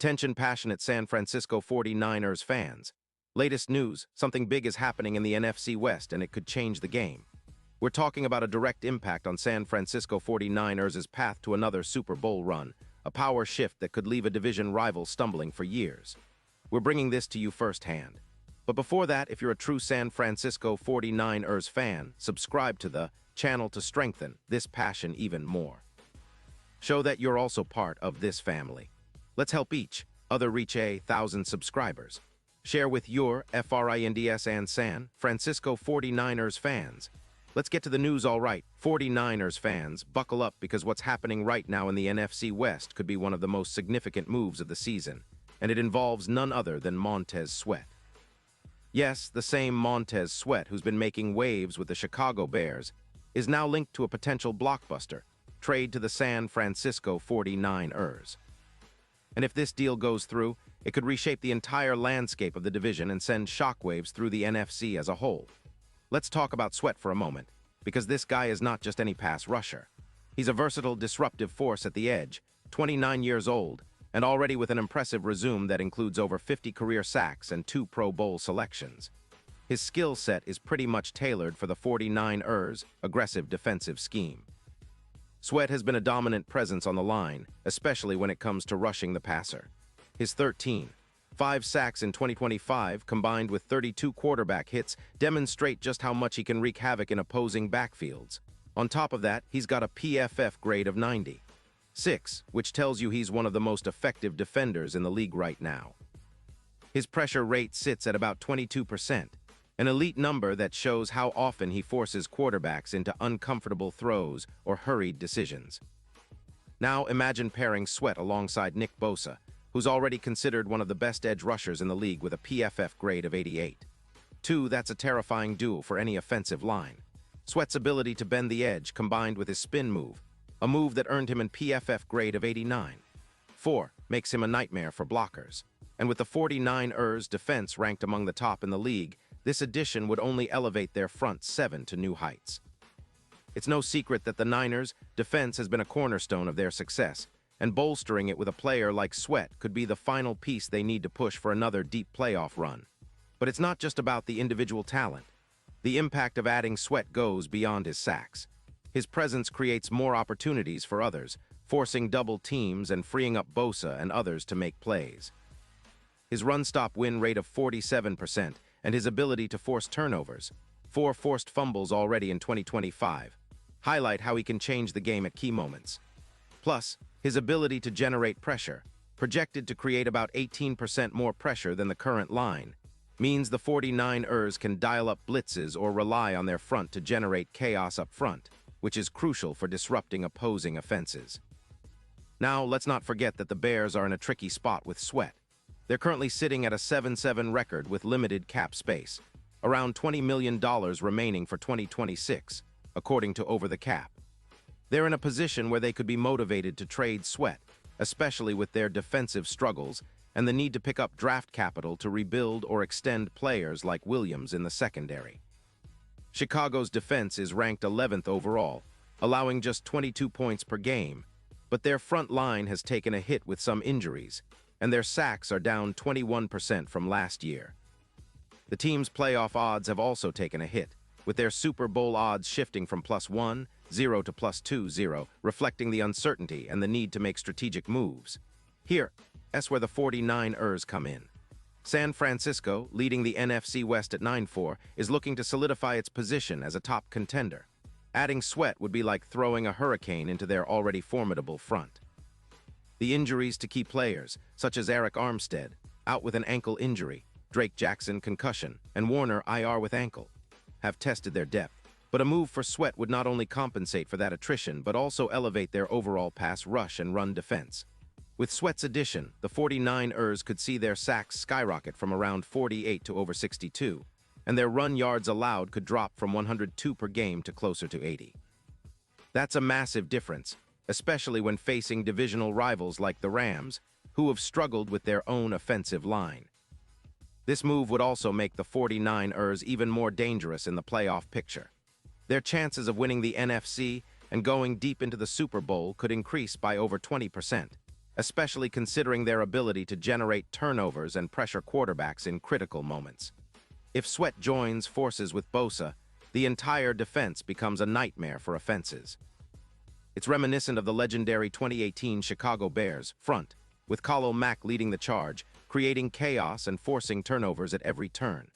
Attention passionate San Francisco 49ers fans. Latest news, something big is happening in the NFC West and it could change the game. We're talking about a direct impact on San Francisco 49ers' path to another Super Bowl run, a power shift that could leave a division rival stumbling for years. We're bringing this to you firsthand. But before that, if you're a true San Francisco 49ers fan, subscribe to the channel to strengthen this passion even more. Show that you're also part of this family. Let's help each other reach 1,000 subscribers. Share with your FRINDS and San Francisco 49ers fans. Let's get to the news all right. 49ers fans, buckle up because what's happening right now in the NFC West could be one of the most significant moves of the season, and it involves none other than Montez Sweat. Yes, the same Montez Sweat who's been making waves with the Chicago Bears is now linked to a potential blockbuster trade to the San Francisco 49ers. And if this deal goes through, it could reshape the entire landscape of the division and send shockwaves through the NFC as a whole. Let's talk about Sweat for a moment, because this guy is not just any pass rusher. He's a versatile, disruptive force at the edge, 29 years old, and already with an impressive resume that includes over 50 career sacks and 2 Pro Bowl selections. His skill set is pretty much tailored for the 49ers' aggressive defensive scheme. Sweat has been a dominant presence on the line, especially when it comes to rushing the passer. His 5 sacks in 2025, combined with 32 quarterback hits, demonstrate just how much he can wreak havoc in opposing backfields. On top of that, he's got a PFF grade of 96, which tells you he's one of the most effective defenders in the league right now. His pressure rate sits at about 22%, an elite number that shows how often he forces quarterbacks into uncomfortable throws or hurried decisions. Now imagine pairing Sweat alongside Nick Bosa, who's already considered one of the best edge rushers in the league with a PFF grade of 88. That's a terrifying duo for any offensive line. Sweat's ability to bend the edge combined with his spin move, a move that earned him a PFF grade of 89. Makes him a nightmare for blockers. And with the 49ers' defense ranked among the top in the league, this addition would only elevate their front seven to new heights. It's no secret that the Niners' defense has been a cornerstone of their success, and bolstering it with a player like Sweat could be the final piece they need to push for another deep playoff run. But it's not just about the individual talent. The impact of adding Sweat goes beyond his sacks. His presence creates more opportunities for others, forcing double teams and freeing up Bosa and others to make plays. His run-stop win rate of 47% and his ability to force turnovers, 4 forced fumbles already in 2025, highlight how he can change the game at key moments. Plus, his ability to generate pressure, projected to create about 18% more pressure than the current line, means the 49ers can dial up blitzes or rely on their front to generate chaos up front, which is crucial for disrupting opposing offenses. Now, let's not forget that the Bears are in a tricky spot with Sweat. They're currently sitting at a 7-7 record with limited cap space, around $20 million remaining for 2026, according to Over the Cap. They're in a position where they could be motivated to trade Sweat, especially with their defensive struggles and the need to pick up draft capital to rebuild or extend players like Williams in the secondary. Chicago's defense is ranked 11th overall, allowing just 22 points per game, but their front line has taken a hit with some injuries, and their sacks are down 21% from last year. The team's playoff odds have also taken a hit, with their Super Bowl odds shifting from +1-0 to +2-0, reflecting the uncertainty and the need to make strategic moves. That's where the 49ers come in. San Francisco, leading the NFC West at 9-4, is looking to solidify its position as a top contender. Adding Sweat would be like throwing a hurricane into their already formidable front. The injuries to key players, such as Eric Armstead, out with an ankle injury, Drake Jackson concussion, and Warner IR with ankle, have tested their depth. But a move for Sweat would not only compensate for that attrition, but also elevate their overall pass rush and run defense. With Sweat's addition, the 49ers could see their sacks skyrocket from around 48 to over 62, and their run yards allowed could drop from 102 per game to closer to 80. That's a massive difference, especially when facing divisional rivals like the Rams, who have struggled with their own offensive line. This move would also make the 49ers even more dangerous in the playoff picture. Their chances of winning the NFC and going deep into the Super Bowl could increase by over 20%, especially considering their ability to generate turnovers and pressure quarterbacks in critical moments. If Sweat joins forces with Bosa, the entire defense becomes a nightmare for offenses. It's reminiscent of the legendary 2018 Chicago Bears front, with Khalil Mack leading the charge, creating chaos and forcing turnovers at every turn.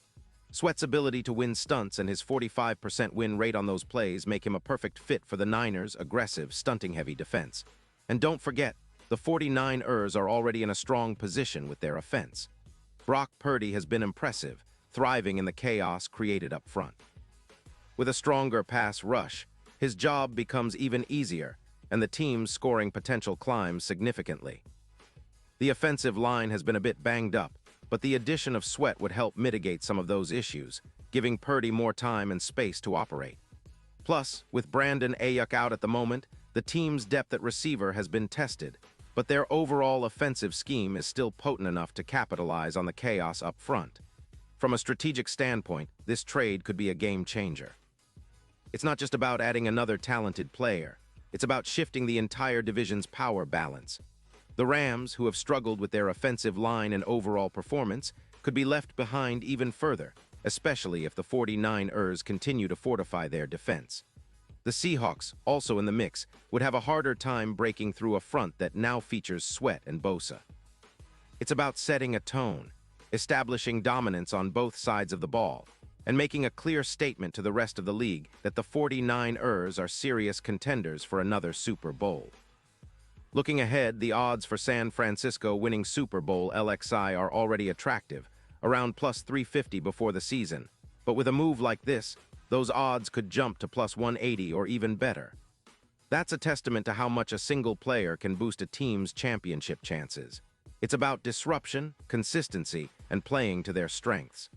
Sweat's ability to win stunts and his 45% win rate on those plays make him a perfect fit for the Niners' aggressive, stunting-heavy defense. And don't forget, the 49ers are already in a strong position with their offense. Brock Purdy has been impressive, thriving in the chaos created up front. With a stronger pass rush, his job becomes even easier, and the team's scoring potential climbs significantly. The offensive line has been a bit banged up, but the addition of Sweat would help mitigate some of those issues, giving Purdy more time and space to operate. Plus, with Brandon Ayuk out at the moment, the team's depth at receiver has been tested, but their overall offensive scheme is still potent enough to capitalize on the chaos up front. From a strategic standpoint, this trade could be a game changer. It's not just about adding another talented player. It's about shifting the entire division's power balance. The Rams, who have struggled with their offensive line and overall performance, could be left behind even further, especially if the 49ers continue to fortify their defense. The Seahawks, also in the mix, would have a harder time breaking through a front that now features Sweat and Bosa. It's about setting a tone, establishing dominance on both sides of the ball, and making a clear statement to the rest of the league that the 49ers are serious contenders for another Super Bowl. Looking ahead, the odds for San Francisco winning Super Bowl LXI are already attractive, around plus 350 before the season. But with a move like this, those odds could jump to plus 180 or even better. That's a testament to how much a single player can boost a team's championship chances. It's about disruption, consistency, and playing to their strengths.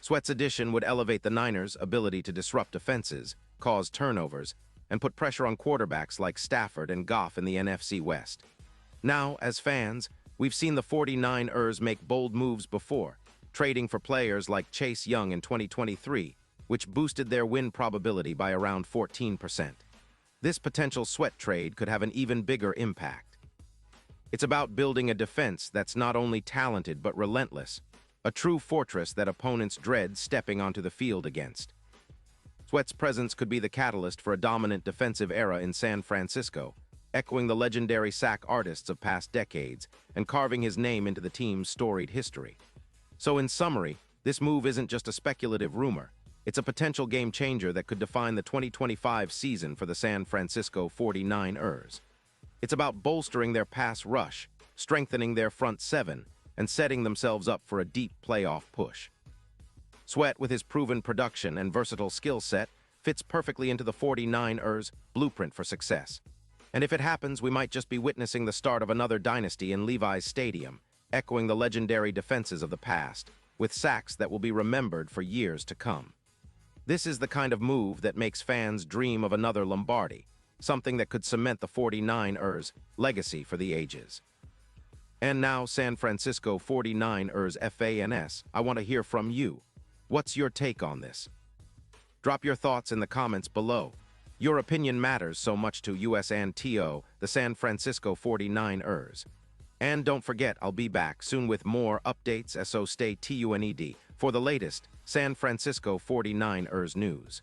Sweat's addition would elevate the Niners' ability to disrupt offenses, cause turnovers, and put pressure on quarterbacks like Stafford and Goff in the NFC West. Now, as fans, we've seen the 49ers make bold moves before, trading for players like Chase Young in 2023, which boosted their win probability by around 14%. This potential Sweat trade could have an even bigger impact. It's about building a defense that's not only talented but relentless, a true fortress that opponents dread stepping onto the field against. Sweat's presence could be the catalyst for a dominant defensive era in San Francisco, echoing the legendary sack artists of past decades and carving his name into the team's storied history. So in summary, this move isn't just a speculative rumor. It's a potential game changer that could define the 2025 season for the San Francisco 49ers. It's about bolstering their pass rush, strengthening their front seven, and setting themselves up for a deep playoff push. Sweat, with his proven production and versatile skill set, fits perfectly into the 49ers' blueprint for success. And if it happens, we might just be witnessing the start of another dynasty in Levi's Stadium, echoing the legendary defenses of the past, with sacks that will be remembered for years to come. This is the kind of move that makes fans dream of another Lombardi, something that could cement the 49ers' legacy for the ages. And now, San Francisco 49ers fans, I want to hear from you. What's your take on this? Drop your thoughts in the comments below. Your opinion matters so much to us and the San Francisco 49ers. And don't forget, I'll be back soon with more updates, so stay tuned for the latest San Francisco 49ers news.